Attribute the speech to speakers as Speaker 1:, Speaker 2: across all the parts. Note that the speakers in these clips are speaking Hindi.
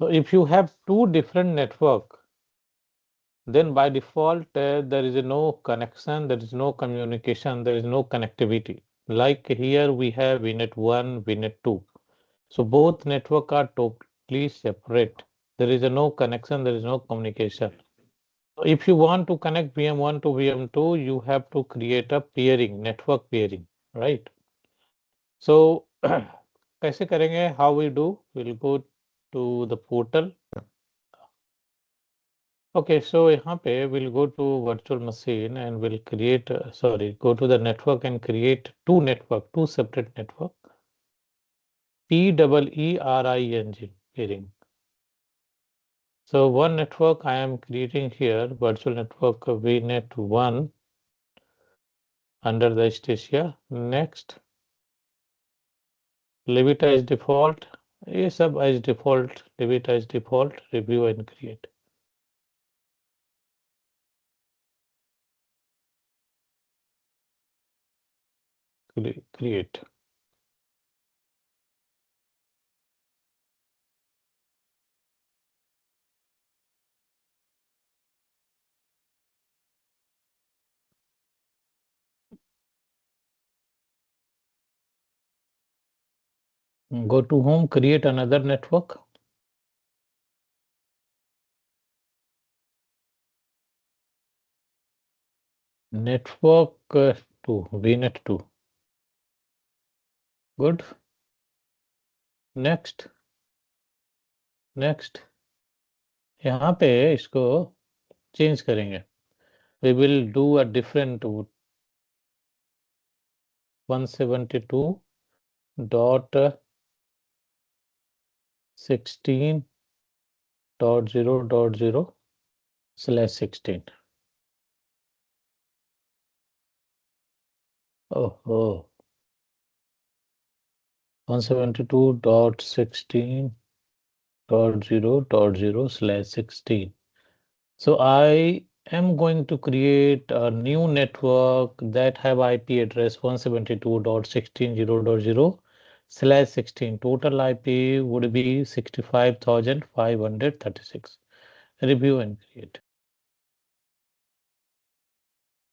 Speaker 1: So if you have two different network, then by default there is no connection, there is no communication, there is no connectivity. Like here we have VNet 1, VNet 2. So both network are totally separate. There is no connection, there is no communication. So if you want to connect VM1 to VM2, you have to create a peering, network peering, right? So कैसे करेंगे? How we do? We'll go to the portal. Okay, so यहाँ पे we'll go to virtual machine and we'll create, go to the network and create two separate network. PEERING, peering. So one network I am creating here, virtual network VNet 1 under the Stacia. Next, leave it as default. ये सब as default, leave it as default, review and create. Create. Go to home, create another network. Network 2, VNet 2. Good. Next. Next. यहाँ पे इसको चेंज करेंगे. We will do a different 172.16.0.0/16. Oh, 172.16.0.0/16. So I am going to create a new network that have IP address 172.16.0.0/16. Total IP would be 65,536. Review and create.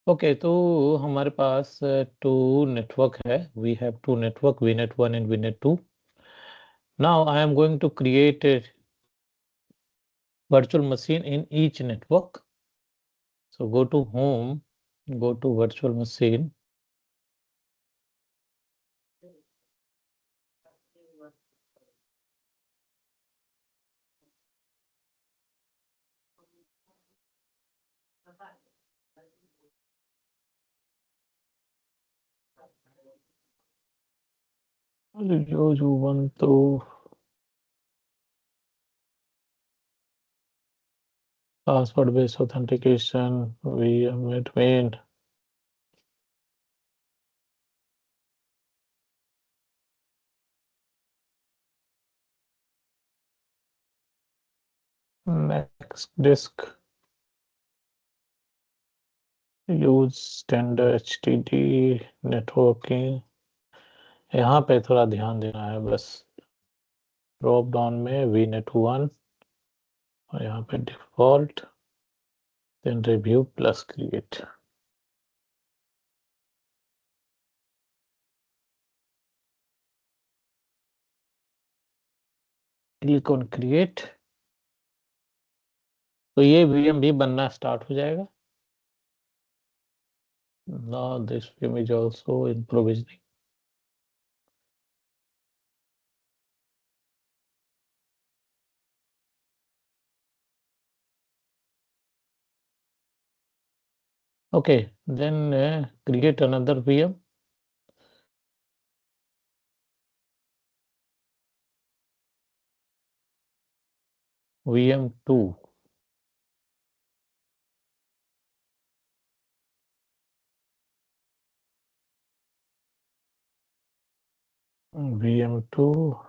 Speaker 1: Okay, तो हमारे पास टू नेटवर्क है. We have two network, VNet 1 and VNet 2. Now I am going to create a virtual machine in each network. So go to home, go to virtual machine. जो want to password based authentication, VM admin. Next disk. Use standard HTTP networking. यहाँ पे थोड़ा ध्यान देना है बस. ड्रॉप डाउन में VNet 1 और यहाँ पे default, then review plus create. Click on create. तो ये VM भी बनना स्टार्ट हो जाएगा. Now this VM is also in provisioning. Okay, then create another VM. VM2. VM2.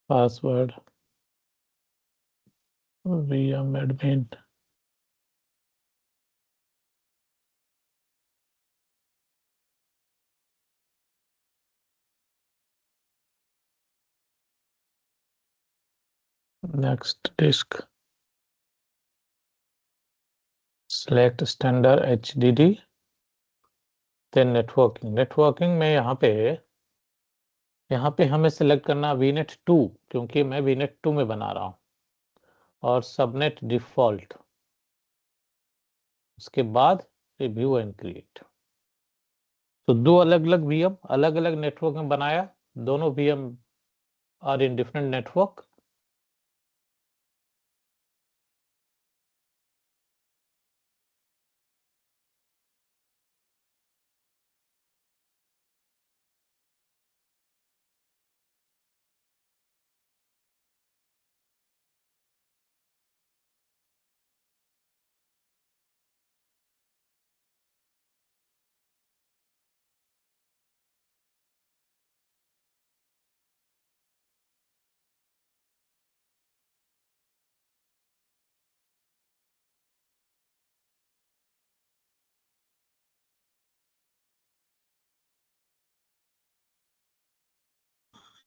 Speaker 1: Password. VM admin. Next disk. Select standard HDD. Then networking. Networking में यहाँ पे हमें सिलेक्ट करना VNet 2 क्योंकि मैं VNet 2 में बना रहा हूँ और सबनेट डिफॉल्ट। उसके बाद रिव्यू एंड क्रिएट। तो दो अलग अलग VM अलग अलग नेटवर्क में बनाया। दोनों VM are in different network.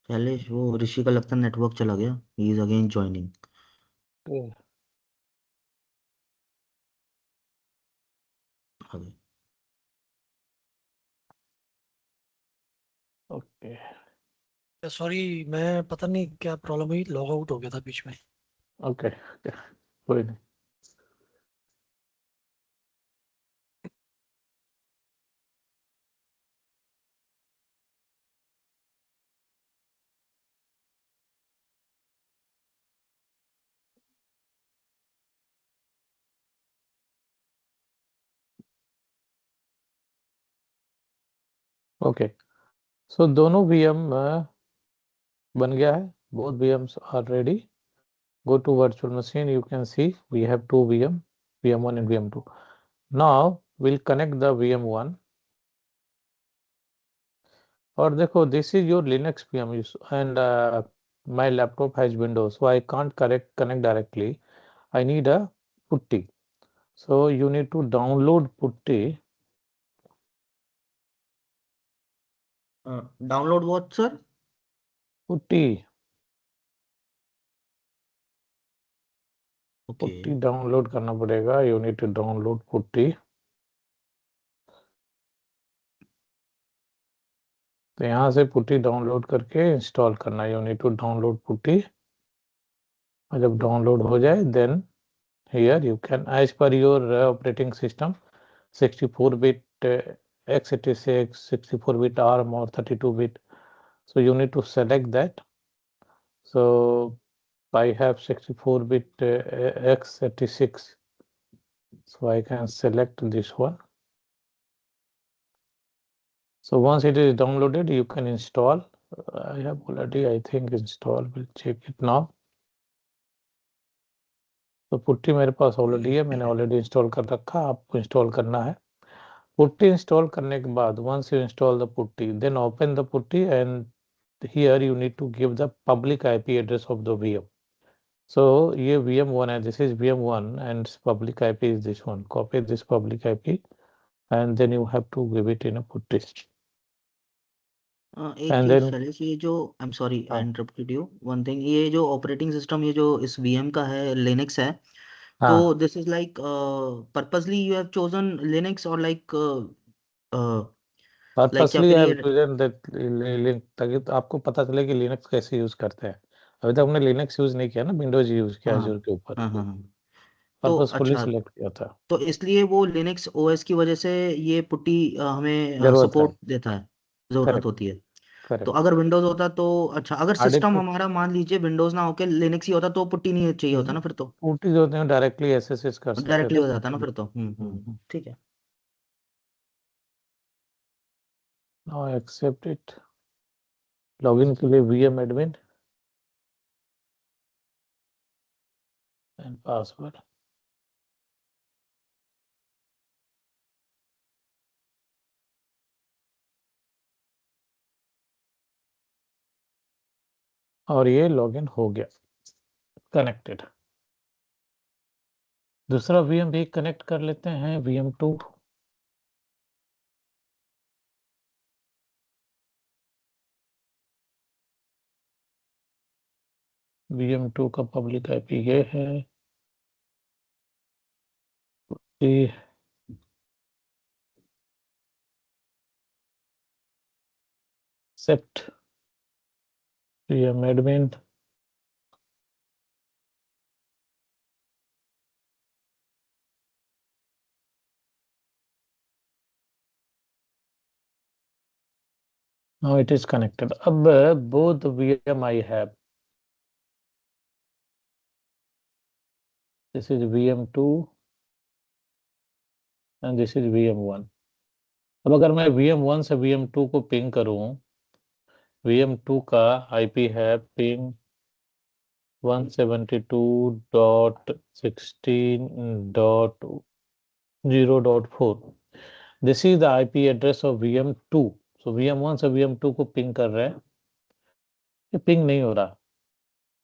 Speaker 2: पहले वो ऋषि का लगता नेटवर्क चला गया, he is again joining.
Speaker 1: Okay
Speaker 3: sorry, मैं पता नहीं क्या प्रॉब्लम हुई, लॉग आउट हो गया था बीच में।
Speaker 1: ओके कोई नहीं। ओके सो दोनों VM बन गया है। both VMs are ready. Go to virtual machine. You can see we have two VM1 and VM2. Now we'll connect the VM1 और देखो this is your Linux VM and my laptop has Windows, so I can't connect directly. I need a putty. So you need to download putty.
Speaker 2: Download what sir?
Speaker 1: Putty
Speaker 2: okay
Speaker 1: download करना पड़ेगा। You need to download putty. तो यहाँ से पुट्टी डाउनलोड करके इंस्टॉल करना है। You need to download PuTTY और जब डाउनलोड हो जाए then here you can as per your operating system 64-bit x86 64-bit ARM or 32-bit, so you need to select that. So I have 64-bit x86, so I can select this one. So once it is downloaded you can install. I have already I think installed. We'll check it now. तो पुट्टी मेरे पास ऑलरेडी है, मैंने ऑलरेडी इंस्टॉल कर रखा। आपको इंस्टॉल करना है। पुट्टी इंस्टॉल करने के बाद once you install the PuTTY then open the PuTTY and here you need to give the public IP address of the VM. So ये VM1 है, this is VM1 and public IP is this one. Copy this public IP and then you have to give it in a putty.
Speaker 2: एक
Speaker 1: And
Speaker 2: चीज
Speaker 1: then
Speaker 2: शैलेश, ये जो आई एम सॉरी आई
Speaker 1: हाँ
Speaker 2: इंटरप्टेड यू वन थिंग, ये जो ऑपरेटिंग सिस्टम ये जो इस वीएम का है लिनक्स है, तो
Speaker 1: हाँ
Speaker 2: this is like purposely you have chosen Linux और लाइक या
Speaker 1: पर्पसली
Speaker 2: फिर
Speaker 1: आई
Speaker 2: ये
Speaker 1: हैव चूजन दैट लिंक ताकि तो आपको पता चले कि लिनक्स कैसे यूज करते हैं। अभी तक हमने लिनक्स यूज नहीं किया ना, विंडोज यूज किया
Speaker 2: हाँ
Speaker 1: एजूर के ऊपर।
Speaker 2: हाँ हाँ हाँ, तो
Speaker 1: पर्पसफुली
Speaker 2: अच्छा,
Speaker 1: सिलेक्ट किया था।
Speaker 2: तो इसलिए वो लिनक्स ओएस की वजह से ये पुट्टी हमें
Speaker 1: जरूरत है।
Speaker 2: सपोर्ट देता है, ज़रूरत
Speaker 1: करेक्ट
Speaker 2: होती है। तो
Speaker 1: करेक्ट।
Speaker 2: अगर विंडोज़ होता तो अच्छा, अगर
Speaker 1: हार्ड डिस्क
Speaker 2: सिस्टम
Speaker 1: पे
Speaker 2: हमारा मान लीजिए विंडोज़ ना होके लिनक्स ही होता तो पुट्टी नहीं चाहिए होता ना फिर तो,
Speaker 1: पुट्टी जो होते हैं डायरेक्टली SSH कर सकते
Speaker 2: डायरेक्टली
Speaker 1: थे
Speaker 2: हो जाता ना
Speaker 1: पुट्टी।
Speaker 2: फिर तो। ठीक है।
Speaker 1: Now accept it. लॉगिन के लिए VM एडमिन एंड पासवर्ड। और ये लॉगिन हो गया, कनेक्टेड। दूसरा VM भी कनेक्ट कर लेते हैं, VM2। VM2 का पब्लिक IP ये है कि accept VM admin now it is connected. अब both VM I have, this is VM2 and this is VM1। अब अगर मैं VM1 से VM2 को पिंग करूं, VM2 का IP है ping 172.16.0.4। This is the IP address of VM2। So VM1 से VM2 को पिंग कर रहे हैं, ये पिंग नहीं हो रहा,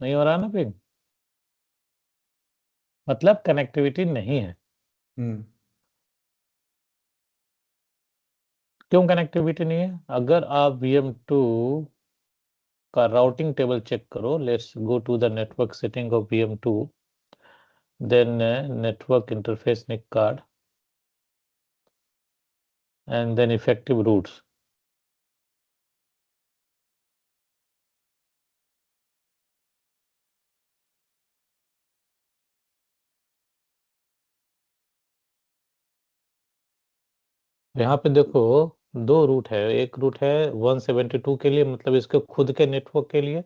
Speaker 1: नहीं हो रहा ना पिंग, मतलब कनेक्टिविटी नहीं है। क्यों कनेक्टिविटी नहीं है? अगर आप VM2 का राउटिंग टेबल चेक करो, let's go to the network setting of VM2, then network interface NIC card and then effective routes। यहाँ पे देखो दो रूट है, एक रूट है 172 के लिए, मतलब इसके खुद के नेटवर्क के लिए,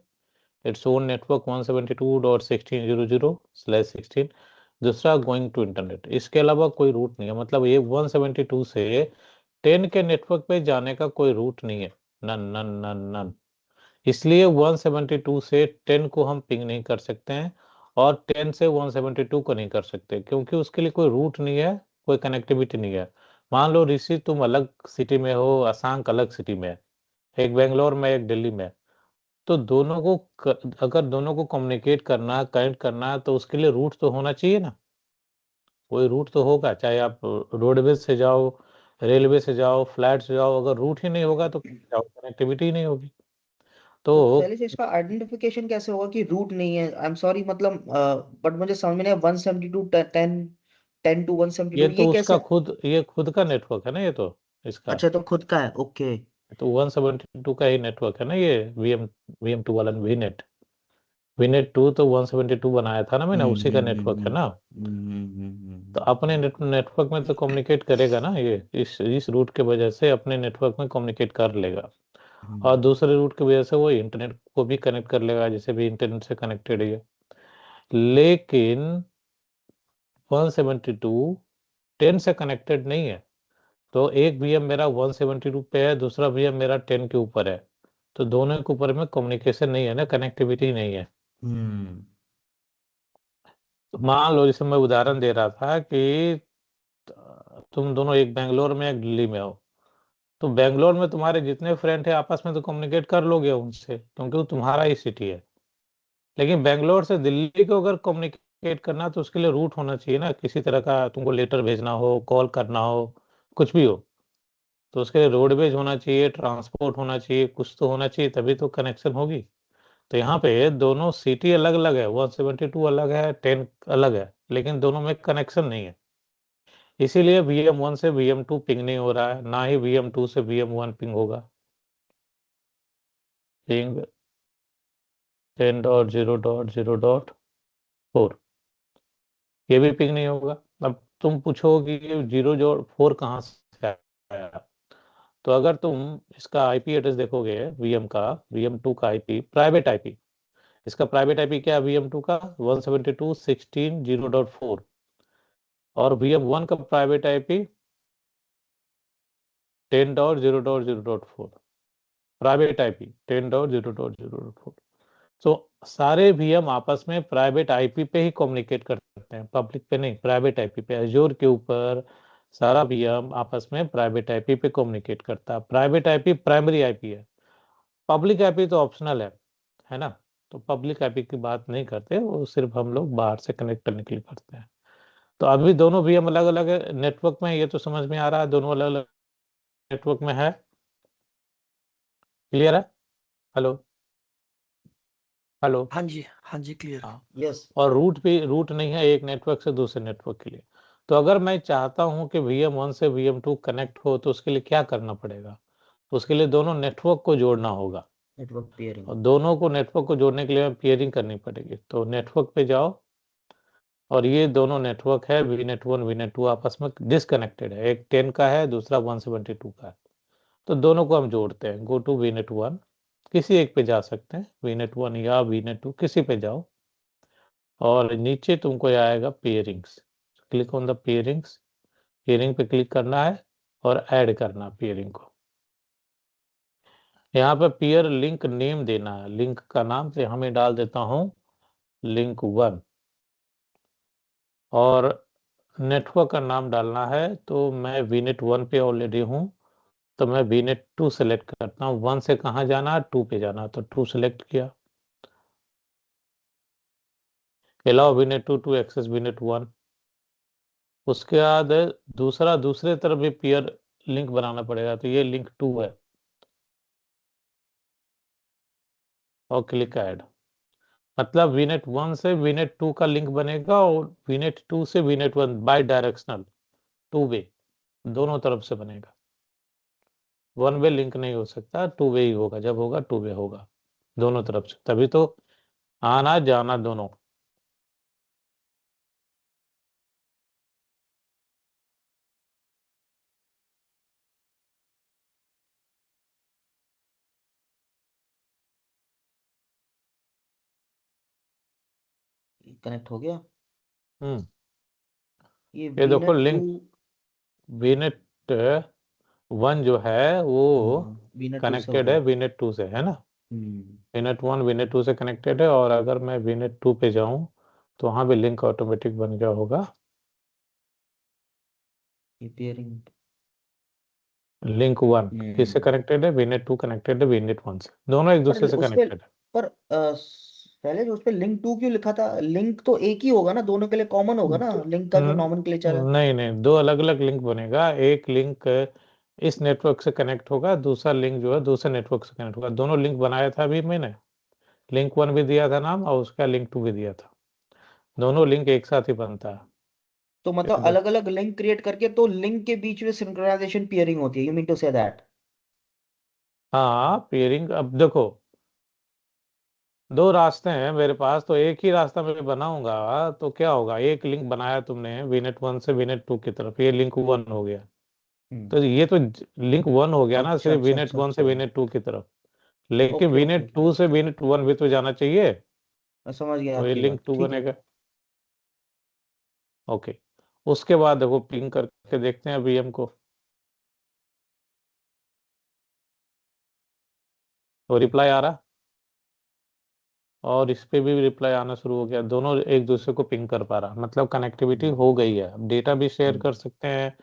Speaker 1: इट्स ओन नेटवर्क 172.16.00/16। दूसरा गोइंग टू इंटरनेट। इसके अलावा कोई रूट नहीं है, मतलब ये 172 से 10 के नेटवर्क पे जाने का कोई रूट नहीं है, नन नन नन नन। इसलिए 172 से 10 को हम पिंग नहीं कर सकते हैं और 10 से 172 को नहीं कर सकते, क्योंकि उसके लिए कोई रूट नहीं है, कोई कनेक्टिविटी नहीं है। मान लो ऋषि तुम अलग सिटी में हो, असांक अलग सिटी में है, एक बेंगलोर में एक दिल्ली में, तो दोनों को अगर दोनों को कम्युनिकेट करना, कनेक्ट करना, तो उसके लिए रूट तो होना चाहिए ना, कोई रूट तो होगा, चाहे आप रोडवेज से जाओ, रेलवे से जाओ, फ्लाइट से जाओ, अगर रूट ही नहीं होगा तो कनेक्टिविटी नहीं होगी। तो
Speaker 2: तो पहले से इसका आइडेंटिफिकेशन कैसे होगा कि रूट नहीं है? आई एम सॉरी, मतलब बट मुझे समझ में नहीं आया, 172 10 10 टू
Speaker 1: ये
Speaker 2: 172
Speaker 1: तो
Speaker 2: ये
Speaker 1: उसका
Speaker 2: कैसे?
Speaker 1: खुद, ये खुद का नेटवर्क है ना, ये तो इसका
Speaker 2: अच्छा, तो खुद का है, ओके।
Speaker 1: तो 172 का ही नेटवर्क है ना ये, VM2 वाला VNet। VNet 2 तो 172 बनाया था ना मैंने, उसी का नेटवर्क है ना। तो अपने नेटवर्क में तो कम्युनिकेट करेगा ना ये, इस रूट के वजह से अपने नेटवर्क में कम्युनिकेट कर लेगा, और दूसरे रूट की वजह से वो इंटरनेट को भी कनेक्ट कर लेगा, जैसे भी इंटरनेट से कनेक्टेड है। लेकिन 172 10 से कनेक्टेड नहीं है, तो एक VM मेरा 172 पे है, दूसरा VM मेरा 10 के ऊपर है, तो दोनों के ऊपर में कम्युनिकेशन नहीं है ना, कनेक्टिविटी नहीं है। तो मान लो जैसे मैं उदाहरण दे रहा था कि तुम दोनों एक बेंगलोर में एक दिल्ली में हो, तो बेंगलोर में तुम्हारे जितने फ्रेंड है आपस में तो कम्युनिकेट कर लोगे उनसे, क्योंकि वो तुम्हारा ही सिटी है। लेकिन बेंगलोर से दिल्ली को अगर कम्युनिकेट करना, तो उसके लिए रूट होना चाहिए ना, किसी तरह का, तुमको लेटर भेजना हो, कॉल करना हो, कुछ भी हो, तो उसके लिए रोडवेज होना चाहिए, ट्रांसपोर्ट होना चाहिए, कुछ तो होना चाहिए, तभी तो कनेक्शन होगी। तो यहाँ पे दोनों सिटी अलग अलग है, 172 अलग है, 10 अलग है, लेकिन दोनों में कनेक्शन नहीं है। इसीलिए VM1 से VM2 पिंग नहीं हो रहा है, ना ही VM2 से VM1 पिंग होगा। पिंग 10.0.0.4, ये भी पिंग नहीं होगा। अब तुम पूछोगे कि 0.4 कहाँ से आया, तो अगर तुम इसका IP एड्रेस देखोगे VM का, VM2 का IP प्राइवेट IP, इसका प्राइवेट IP क्या है VM2 का, 172.16.0.4, और VM1 का प्राइवेट IP 10.0.0.4, प्राइवेट IP 10.0.0.4। तो सारे VM आपस में प्राइवेट IP पे ही कम्युनिकेट करते हैं, पब्लिक पे नहीं, प्राइवेट IP पे। एज्योर के ऊपर सारा VM आपस में प्राइवेट IP पे कम्युनिकेट करता है। प्राइवेट IP प्राइमरी IP है, पब्लिक IP तो ऑप्शनल है ना। तो पब्लिक IP की बात नहीं करते, वो सिर्फ हम लोग बाहर से कनेक्ट करने के लिए करते हैं। तो अभी दोनों VM अलग अलग नेटवर्क में है, ये तो समझ में आ रहा है, दोनों अलग अलग नेटवर्क में है। क्लियर है? Hello hello.
Speaker 3: हाँ जी क्लियर है।
Speaker 1: हाँ।
Speaker 2: यस।
Speaker 1: और रूट भी रूट नहीं है एक नेटवर्क से दूसरे नेटवर्क के लिए। तो अगर मैं चाहता हूं कि VM1 से VM2 कनेक्ट हो तो उसके लिए क्या करना पड़ेगा? तो उसके लिए दोनों नेटवर्क को जोड़ना होगा,
Speaker 2: नेटवर्क पेयरिंग।
Speaker 1: और दोनों को नेटवर्क को जोड़ने के लिए पेयरिंग करनी पड़ेगी। तो नेटवर्क पे जाओ, और ये दोनों नेटवर्क है VNet1 VNet2 आपस में डिसकनेक्टेड है, एक 10 का है, दूसरा 172 का है। तो दोनों को हम जोड़ते हैं। गो टू VNet1, किसी एक पे जा सकते हैं, VNet1 या VNet2 किसी पे जाओ, और नीचे तुमको आएगा pairings. Click on the pairings, pairing पे क्लिक करना है और ऐड करना पेयरिंग को। यहाँ पे पेयर लिंक नेम देना है, लिंक का नाम से हमें डाल देता हूँ link1, और नेटवर्क का नाम डालना है। तो मैं VNet1 पे ऑलरेडी हूँ, तो मैं VNet2 सेलेक्ट करता हूँ। 1 से कहाँ जाना है? 2 पे जाना, तो 2 सेलेक्ट किया। Allow VNet2 to access VNet1। उसके बाद दूसरे तरफ भी पेयर लिंक बनाना पड़ेगा, तो ये link2 है, और क्लिक ऐड। मतलब VNet1 से VNet2 का लिंक बनेगा, और VNet2 से VNet1 by directional, two way, दोनों तरफ से बनेगा। वन वे लिंक नहीं हो सकता, टू वे ही होगा, जब होगा टू वे होगा, दोनों तरफ से, तभी तो आना जाना दोनों।
Speaker 2: कनेक्ट हो गया।
Speaker 1: हम्म
Speaker 2: ये
Speaker 1: ये देखो
Speaker 2: VNet2।
Speaker 1: लिंक VNet1 जो है वो
Speaker 2: VNet2 से हो
Speaker 1: कनेक्टेड
Speaker 2: गया।
Speaker 1: है VNet2 से, है ना?
Speaker 2: हम्म।
Speaker 1: VNet1 VNet2 से कनेक्टेड है, और अगर मैं VNet2 पे जाऊं तो वहां भी लिंक ऑटोमेटिक बन गया होगा।
Speaker 2: ये पेयरिंग।
Speaker 1: link1 किससे कनेक्टेड है? VNet2 कनेक्टेड है VNet1 से, दोनों एक
Speaker 2: पर
Speaker 1: दूसरे से
Speaker 2: उस पे
Speaker 1: कनेक्टेड है।
Speaker 2: पर पहले उस पे Link2 क्यों लिखा था? लिंक तो एक ही होगा ना, दोनों के लिए कॉमन होगा ना, लिंक का जो नॉमेनक्लेचर है।
Speaker 1: नहीं नहीं, दो अलग अलग लिंक बनेगा। एक लिंक इस नेटवर्क से कनेक्ट होगा, दूसरा लिंक जो है दूसरे नेटवर्क से कनेक्ट होगा। दोनों लिंक बनाया था अभी मैंने, link1 भी दिया था नाम, और उसका link2 भी दिया था। दोनों लिंक एक साथ ही बनता है।
Speaker 2: तो मतलब
Speaker 1: ये देख,
Speaker 2: अलग अलग लिंक क्रिएट करके तो लिंक के बीच में सिंक्रोनाइजेशन पेयरिंग होती है, you mean to say that?
Speaker 1: हाँ पेयरिंग। अब देखो, दो रास्ते हैं मेरे पास, तो एक ही रास्ता मैं बनाऊंगा तो क्या होगा? एक लिंक बनाया तुमने VNet1 से VNet2 की तरफ, ये link1 हो गया।
Speaker 2: हम्म।
Speaker 1: तो ये तो link1 हो गया ना,
Speaker 2: अच्छा
Speaker 1: सिर्फ
Speaker 2: अच्छा अच्छा
Speaker 1: VNet1 से
Speaker 2: अच्छा।
Speaker 1: VNet2 की तरफ। लेकिन
Speaker 2: ओके ओके ओके।
Speaker 1: VNet2 से VNet1 भी तो जाना चाहिए,
Speaker 2: मैं समझ गया
Speaker 1: तो ये
Speaker 2: आपकी बात,
Speaker 1: link2
Speaker 2: ठीक है।
Speaker 1: बनेगा। ओके। उसके बाद देखो पिंग करके देखते हैं VM को, तो रिप्लाई आ रहा, और इस पे भी रिप्लाई आना शुरू हो गया। दोनों एक दूसरे को पिंग कर पा रहा, मतलब कनेक्टिविटी
Speaker 2: हम्म,
Speaker 1: हो गई है। अब डेटा भी शेयर
Speaker 2: हम्म।
Speaker 1: कर सकते हैं,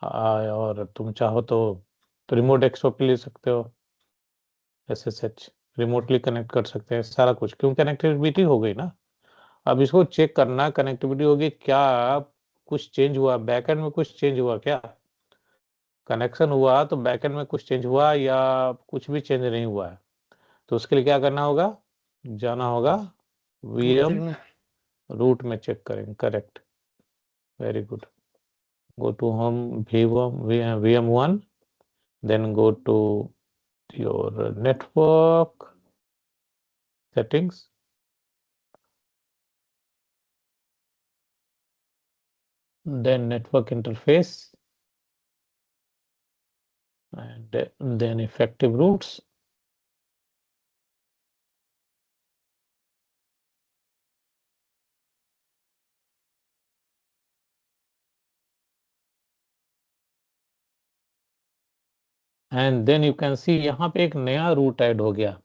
Speaker 1: और तुम चाहो तो रिमोट डेस्कटॉप पे ले सकते हो, SSH रिमोटली कनेक्ट कर सकते हैं, सारा कुछ, क्यों कनेक्टिविटी हो गई ना। अब इसको चेक करना, कनेक्टिविटी होगी क्या, कुछ चेंज हुआ बैकएंड में, कुछ चेंज हुआ क्या? कनेक्शन हुआ तो बैकएंड में कुछ चेंज हुआ, या कुछ भी चेंज नहीं हुआ है? तो उसके लिए क्या करना होगा? जाना होगा
Speaker 3: रूट
Speaker 1: VM
Speaker 3: देखना।
Speaker 1: रूट में, चेक करेंगे। Correct, very good. Go to home VM1, then go to your network settings, then network interface, and then effective routes. And then you can see यहाँ पे एक नया रूट ऐड हो गया।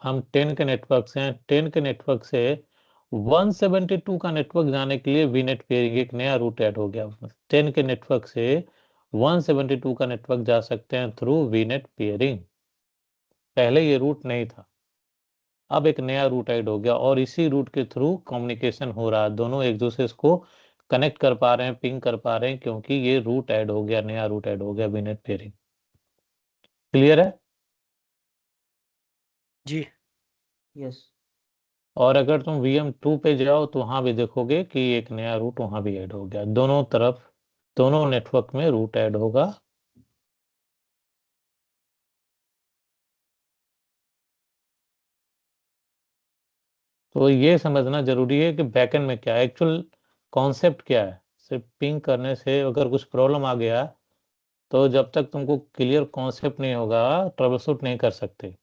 Speaker 1: हम 10 के नेटवर्क से हैं, 10 के नेटवर्क से 172 का नेटवर्क जाने के लिए VNet पेयरिंग, एक नया रूट ऐड हो गया। 10 के नेटवर्क से 172 का नेटवर्क जा सकते हैं थ्रू VNet पेयरिंग। पहले ये रूट नहीं था, अब एक नया रूट ऐड हो गया, और इसी रूट के थ्रू कम्युनिकेशन हो रहा है, दोनों एक दूसरे को कनेक्ट कर पा रहे हैं, पिंग कर पा रहे हैं, क्योंकि ये रूट ऐड हो गया, नया रूट ऐड हो गया VNet पेयरिंग। क्लियर है?
Speaker 3: जी।
Speaker 2: यस।
Speaker 1: और अगर तुम VM2 पे जाओ तो वहां भी देखोगे कि एक नया रूट वहां भी ऐड हो गया। दोनों तरफ, दोनों नेटवर्क में रूट ऐड होगा। तो ये समझना जरूरी है कि बैकएंड में क्या है, एक्चुअल कॉन्सेप्ट क्या है। सिर्फ पिंग करने से अगर कुछ प्रॉब्लम आ गया तो जब तक तुमको क्लियर कॉन्सेप्ट नहीं होगा, ट्रबल शूट नहीं कर सकते।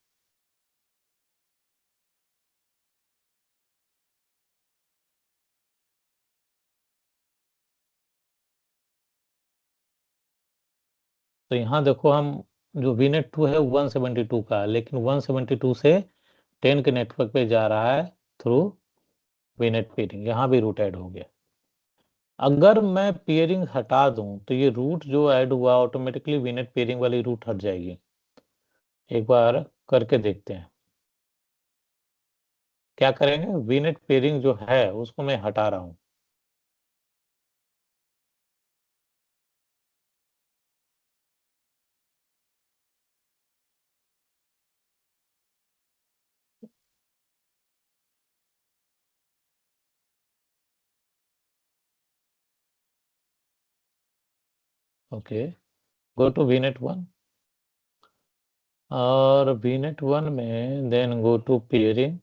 Speaker 1: तो यहाँ देखो, हम जो VNet 2 है 172 का है, लेकिन 172 से 10 के नेटवर्क पे जा रहा है थ्रू VNet पेयरिंग। यहाँ भी रूट ऐड हो गया। अगर मैं पेयरिंग हटा दूं तो ये रूट जो ऐड हुआ ऑटोमेटिकली VNet पेयरिंग वाली रूट हट जाएगी। एक बार करके देखते हैं क्या करेंगे। VNet पेयरिंग जो है उसको मैं हटा रहा हूं। ओके, गो टू VNet 1 और VNet 1 में then go to pairing.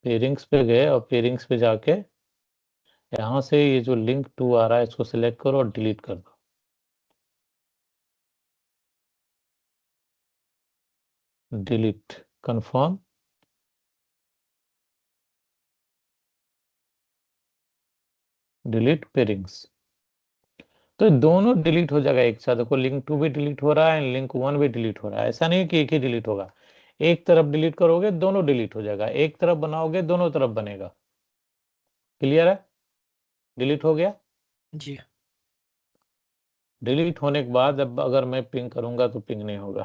Speaker 1: Pairings पे गए और पेयरिंग्स पे जाके यहाँ से ये जो link 2 आ रहा है इसको सिलेक्ट करो और डिलीट कर दो। Delete, confirm, delete pairings. तो दोनों डिलीट हो जाएगा एक साथ। देखो link 2 भी डिलीट हो रहा है, link 1 भी डिलीट हो रहा है। ऐसा नहीं है कि एक ही डिलीट होगा। एक तरफ डिलीट करोगे दोनों डिलीट हो जाएगा, एक तरफ बनाओगे दोनों तरफ बनेगा। क्लियर है? डिलीट हो गया।
Speaker 3: जी।
Speaker 1: डिलीट होने के बाद अब अगर मैं पिंग करूंगा तो पिंग नहीं होगा,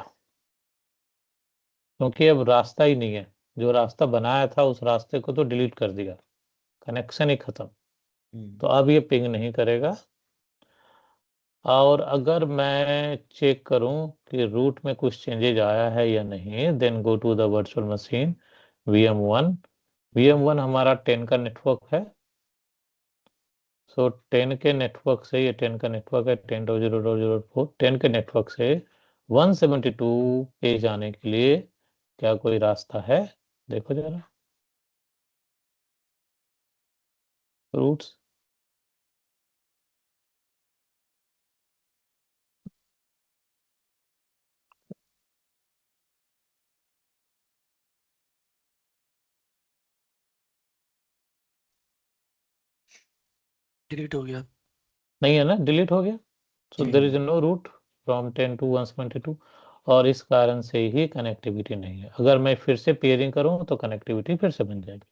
Speaker 1: क्योंकि अब रास्ता ही नहीं है। जो रास्ता बनाया था उस रास्ते को तो डिलीट कर दिया, कनेक्शन ही खत्म। तो अब ये पिंग नहीं करेगा। और अगर मैं चेक करूं कि रूट में कुछ चेंजेज आया है या नहीं, then go to the virtual machine VM1। VM1 हमारा 10 का नेटवर्क है। सो 10 के नेटवर्क से, ये 10 का नेटवर्क है 10.0.0.4, 10 के नेटवर्क से 172 पे जाने के लिए क्या कोई रास्ता है? देखो जरा रूट्स।
Speaker 3: डिलीट हो गया।
Speaker 1: नहीं है ना, डिलीट हो गया। सो
Speaker 3: जी।
Speaker 1: There is no route from 10 to 172, और इस कारण से ही कनेक्टिविटी नहीं है। अगर मैं फिर से पेयरिंग करूं तो कनेक्टिविटी फिर से बन जाएगी।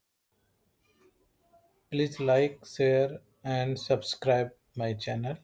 Speaker 1: Please like, share and subscribe my channel.